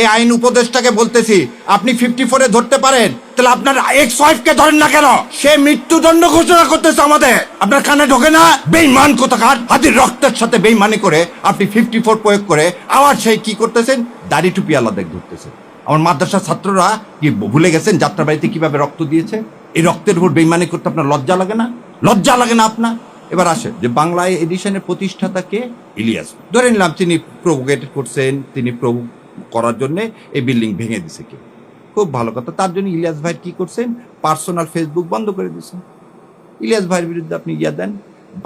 এই আইন উপদেষ্টাকে বলতেছি, আপনি 54-এ ধরতে পারেন, তাহলে আপনার এক্স ওয়াইফকে ধরেন না কেন? সে মৃত্যুদণ্ড ঘোষণা করতেছে আমাদের, আপনার কানে ঢোকে না? বেঈমান কোথাকার, হাতির রক্তের সাথে বেঈমানি করে আপনি 54 প্রয়োগ করে আবার সেই কি করতেছেন, দাড়ি টুপি আলাদা ধরতেছেন। আমার মাদ্রাসার ছাত্ররা কি ভুলে গেছেন যাত্রাবাড়িতে কিভাবে রক্ত দিয়েছে? এই রক্তের উপর বেঈমানি করতে আপনার লজ্জা লাগে না? লজ্জা লাগে না আপনার? এবার আসে যে বাংলা এডিশনের প্রতিষ্ঠাতা কে? ইলিয়াস। ধরে নিলাম তিনি প্রভোকেট করছেন, তিনি প্রভু করার জন্য এই বিল্ডিং ভেঙে দিছে কে? খুব ভালো কথা। তার জন্য ইলিয়াস ভাই কি করছেন? পার্সোনাল ফেসবুক বন্ধ করে দিয়েছেন। ইলিয়াস ভাইয়ের বিরুদ্ধে আপনি ইয়া দেন।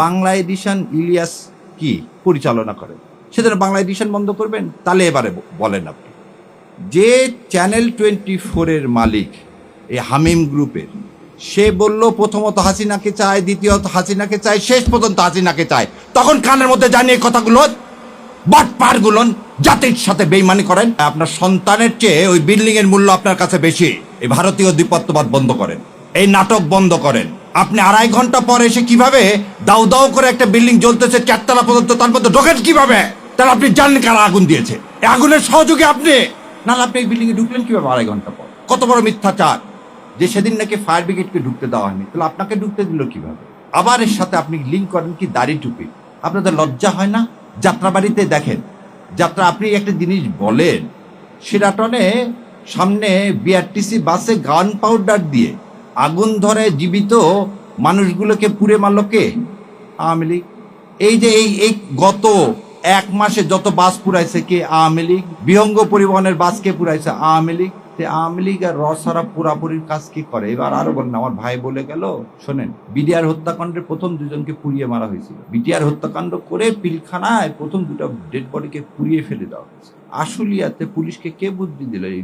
বাংলা এডিশন ইলিয়াস কি পরিচালনা করেন, সেজন্য বাংলা এডিশন বন্ধ করবেন? তাহলে এবারে বলেন আপনি, যে চ্যানেল 24-এর মালিক এই হামিম গ্রুপের, সে বলল প্রথমত হাসিনাকে চায়, দ্বিতীয়ত হাসিনাকে চায়, শেষ পর্যন্ত হাসিনাকে চায়, তখন কানের মধ্যে জানিয়ে কথাগুলো বাটপার গুলন জাতির সাথে বেইমানি করেন। আপনার সন্তানের চেয়ে ওই বিল্ডিং এর মূল্য আপনার কাছে বেশি। এই ভারতীয় দ্বিপত্ববাদ বন্ধ করেন, এই নাটক বন্ধ করেন। আপনি 2.5 ঘন্টা পর এসে কিভাবে দাউ দাউ করে একটা বিল্ডিং জ্বলতেছে 4 তলা পর্যন্ত, তার মধ্যে ঢোকেন কিভাবে? তাহলে আপনি জানেন কারা আগুন দিয়েছে? এই আগুনের সহযোগী আপনি। নাহলে আপনি এই বিল্ডিং এ ঢুকলেন কিভাবে 2.5 ঘন্টা পর? কত বড় মিথ্যাচার যে সেদিন নাকি ফায়ার ব্রিগেডকে ঢুকতে দেওয়া হয়নি, তাহলে আপনাকে ঢুকতে দিল কিভাবে? আবার এর সাথে আপনি লিঙ্ক করেন কি দাড়ি টুপি। আপনাদের লজ্জা হয় না? যাত্রাবাড়িতে দেখেন, যাত্রা আপনি একটা জিনিস বলেন, সেরাটনে সামনে বিআরটিসি বাসে গান পাউডার দিয়ে আগুন ধরে জীবিত মানুষগুলোকে পুড়ে মারল কে? আওয়ামী লীগ। এই যে এই গত 1 মাসে যত বাস পুরাইছে কে? আওয়ামী লীগ। বিহঙ্গ পরিবহনের বাস কে পুরাইছে? আওয়ামী লীগ। আওয়ামী লীগ আর রসারা পুরাপুরির কাজ কি করে? এবার আরো বলেন। আমার ভাই বলে গেল, শোনেন, বিডিআর হত্যাকাণ্ডের প্রথম 2জনকে পুড়িয়ে মারা হয়েছিল। বিডিআর হত্যাকাণ্ড করে পিলখানায় প্রথম 2টা ডেড বডিকে পুড়িয়ে ফেলে দেওয়া হয়েছে। আশুলিয়াতে পুলিশকে কে বুদ্ধি দিল এই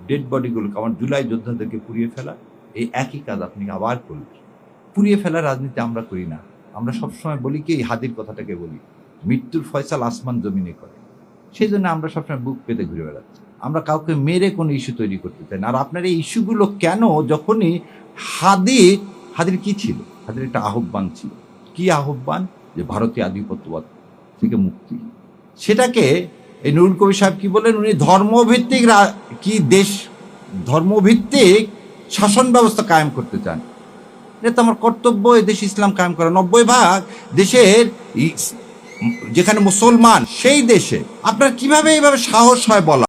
ডেড বডিগুলোকে, আমার জুলাই যোদ্ধাদেরকে পুড়িয়ে ফেলা? এই একই কাজ আপনি আবার করলেন। পুড়িয়ে ফেলার রাজনীতি আমরা করি না। আমরা সবসময় বলি কি, এই হাদির কথাটাকে বলি, মৃত্যুর ফয়সাল আসমান জমিনে করে। সেই জন্য আমরা সবসময় বুক পেতে ঘুরে বেড়াচ্ছি। আমরা কাউকে মেরে কোনো ইস্যু তৈরি করতে চাই না। আর আপনার এই ইস্যুগুলো কেন? যখনই হাদির কি ছিল? হাদির একটা আহ্বান ছিল। কি আহ্বান? যে ভারতীয় আধিপত্যবাদ থেকে মুক্তি। সেটাকে এই নুরুল কবির সাহেব কি বলেন? উনি ধর্মভিত্তিক ধর্মভিত্তিক শাসন ব্যবস্থা কায়েম করতে চান। এটা তো আমার কর্তব্য, এই দেশ ইসলাম কায়েম করা। 90% দেশের যেখানে মুসলমান, সেই দেশে আপনার কিভাবে এইভাবে সাহস হয় বলা?